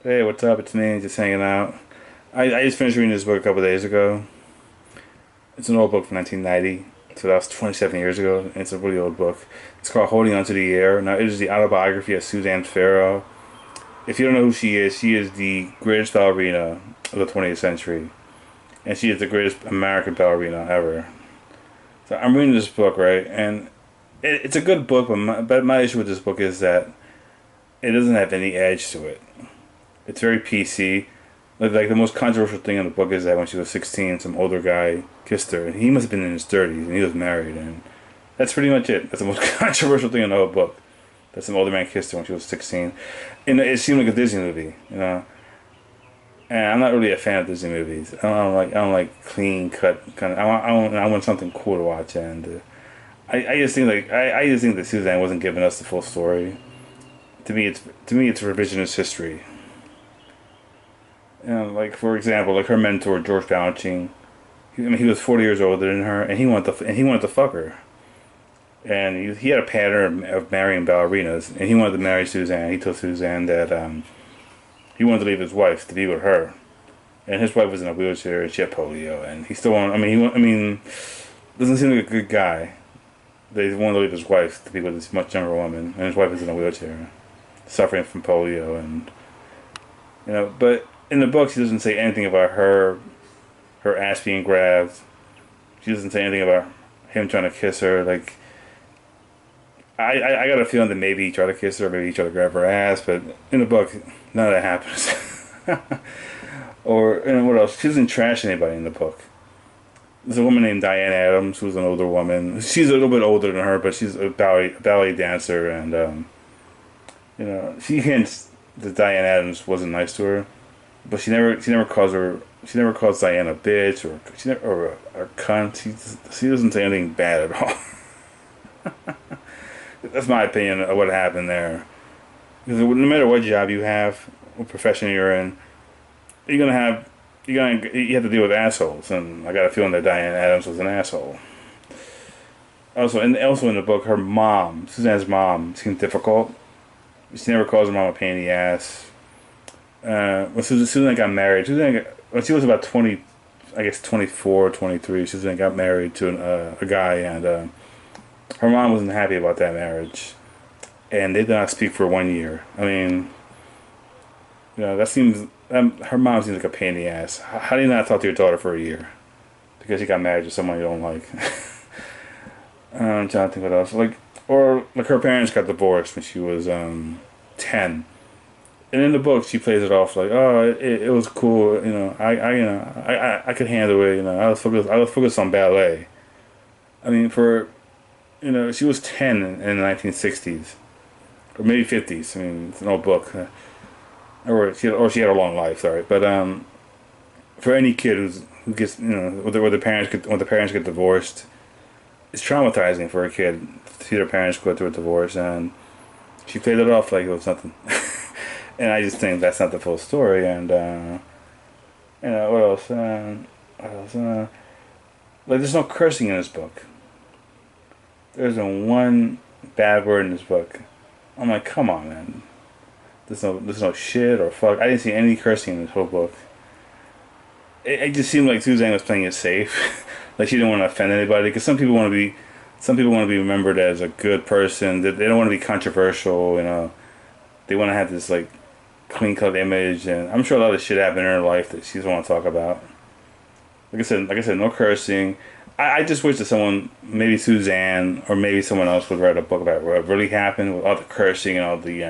Hey, what's up? It's me, just hanging out. I just finished reading this book a couple days ago. It's an old book from 1990, so that was 27 years ago, and it's a really old book. It's called Holding Onto the Air. Now, it is the autobiography of Suzanne Farrell. If you don't know who she is the greatest ballerina of the 20th century, and she is the greatest American ballerina ever. So I'm reading this book, right, and it's a good book, but my issue with this book is that it doesn't have any edge to it. It's very PC. Like the most controversial thing in the book is that when she was 16, some older guy kissed her, and he must have been in his 30s, and he was married, and that's pretty much it. That's the most controversial thing in the whole book. That some older man kissed her when she was 16, and it seemed like a Disney movie, you know. And I'm not really a fan of Disney movies. I don't like clean cut kind of. I want something cool to watch, and I just think I just think that Suzanne wasn't giving us the full story. To me it's revisionist history. Like for example, like her mentor George Balanchine. He was 40 years older than her, and he wanted to fuck her. And he had a pattern of marrying ballerinas, and he wanted to marry Suzanne. He told Suzanne that he wanted to leave his wife to be with her, and his wife was in a wheelchair and she had polio, and he still wanted. Doesn't seem like a good guy. They wanted to leave his wife to be with this much younger woman, and his wife was in a wheelchair, suffering from polio, and But in the book, she doesn't say anything about her ass being grabbed. She doesn't say anything about him trying to kiss her. Like I got a feeling that maybe he tried to kiss her, maybe he tried to grab her ass, but in the book, none of that happens. What else? She doesn't trash anybody in the book. There's a woman named Diane Adams who's an older woman. She's a little bit older than her, but she's a ballet dancer, and she hints that Diane Adams wasn't nice to her, but she never calls Diane a bitch or a cunt. She doesn't say anything bad at all. That's my opinion of what happened there. Because no matter what job you have, what profession you're in, you have to deal with assholes, and I got a feeling that Diane Adams was an asshole. Also in the book, her mom, Suzanne's mom, seemed difficult. She never calls her mom a pain in the ass. When Suzanne got married, when she was about 20, I guess 24, 23, Suzanne got married to a guy, and her mom wasn't happy about that marriage. And they did not speak for 1 year. I mean, her mom seems like a pain in the ass. How do you not talk to your daughter for a year? Because you got married to someone you don't like. I'm trying to think what else. Like her parents got divorced when she was 10, and in the book she plays it off like, oh, it was cool, I could handle it, I was focused on ballet. I mean, she was 10 in the 1960s or maybe 50s. I mean, it's an old book, or she had a long life. Sorry, but for any kid who gets, when the parents get divorced, it's traumatizing for a kid to see their parents go through a divorce, and she played it off like it was nothing. And I just think that's not the full story. And what else? What else? Like, there's no cursing in this book. There's no one bad word in this book. I'm like, come on, man. There's no shit or fuck. I didn't see any cursing in this whole book. It just seemed like Suzanne was playing it safe. Like she didn't want to offend anybody, because some people want to be remembered as a good person. They don't want to be controversial. They want to have this like clean cut image, and I'm sure a lot of shit happened in her life that she doesn't want to talk about. Like I said, no cursing. I just wish that someone, maybe Suzanne or maybe someone else, would write a book about what really happened with all the cursing and all the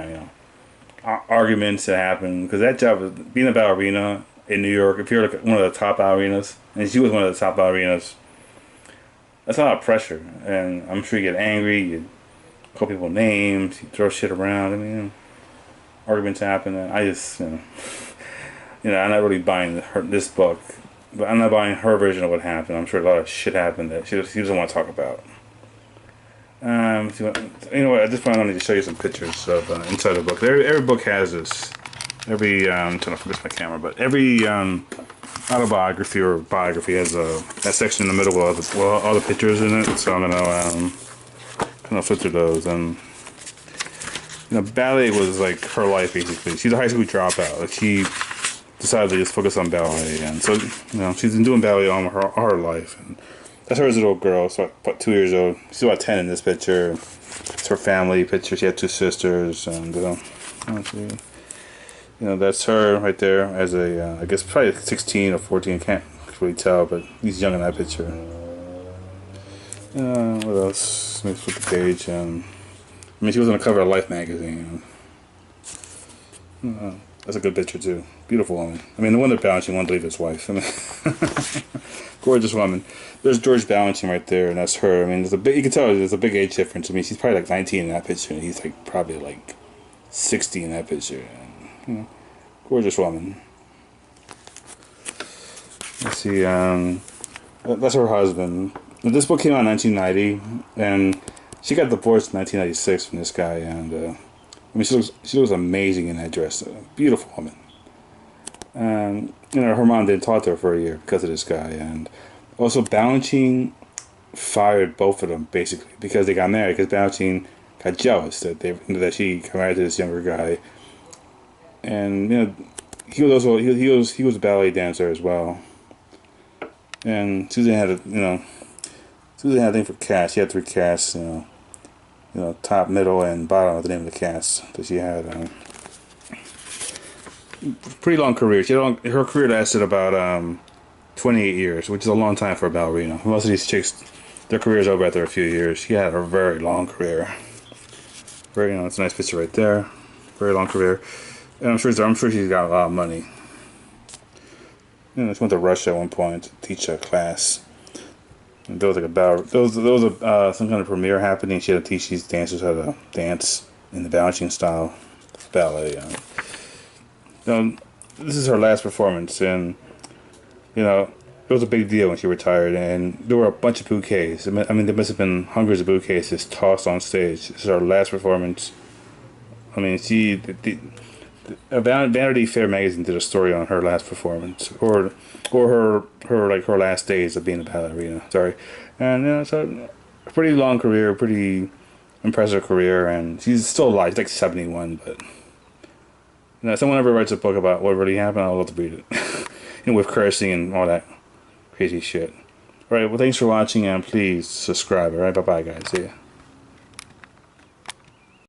arguments that happened. Because that job of being a ballerina in New York, if you're like one of the top ballerinas, and she was one of the top ballerinas, that's a lot of pressure. And I'm sure you get angry, you call people names, you throw shit around. I mean, arguments happen. And I just, I'm not really buying this book, but I'm not buying her version of what happened. I'm sure a lot of shit happened that she doesn't want to talk about. At this point, I need to show you some pictures of inside the book. Every book has this. I'm trying to focus my camera, but every autobiography or biography has that section in the middle with all the pictures in it. So I'm gonna kind of flip through those. And ballet was like her life basically. She's a high school dropout. Like she decided to just focus on ballet, and so she's been doing ballet all her life. And that's her as a little girl. So about 2 years old. She's about 10 in this picture. It's her family picture. She had two sisters, and that's her right there as a I guess probably 16 or 14. Can't really tell, but he's young in that picture. What else? Let me flip the page. She was on the cover of Life magazine. That's a good picture too. Beautiful woman. The one they're balancing wanted to leave his wife. Gorgeous woman. There's George balancing right there, and that's her. There's you can tell there's a big age difference. She's probably like 19 in that picture, and he's like probably like 60 in that picture. And, gorgeous woman. Let's see. That's her husband. This book came out in 1990, and she got divorced in 1996 from this guy, and she looks amazing in that dress. Beautiful woman. And her mom didn't talk to her for a year because of this guy, and also Balanchine fired both of them basically because they got married. Because Balanchine got jealous that she got married to this younger guy, and he was also he was a ballet dancer as well. And Suzanne had a thing for casts. She had 3 casts, top, middle, and bottom of the name of the cast that she had. Pretty long career. Her career lasted about 28 years, which is a long time for a ballerina. Most of these chicks, their career's over after a few years. She had a very long career. It's a nice picture right there. Very long career, and I'm sure she's got a lot of money. She went to Russia at one point to teach a class. And there was some kind of premiere happening. She had to teach these dancers how to dance in the Balanchine style ballet. This is her last performance, and it was a big deal when she retired. And there were a bunch of bouquets. There must have been hundreds of bouquets just tossed on stage. This is her last performance. Vanity Fair magazine did a story on her last performance, or her last days of being a ballerina. Sorry, and so a pretty long career, pretty impressive career, and she's still alive. She's like 71, but if someone ever writes a book about what really happened, I'd love to read it. With cursing and all that crazy shit. All right, well, thanks for watching, and please subscribe. All right, bye bye, guys. See ya.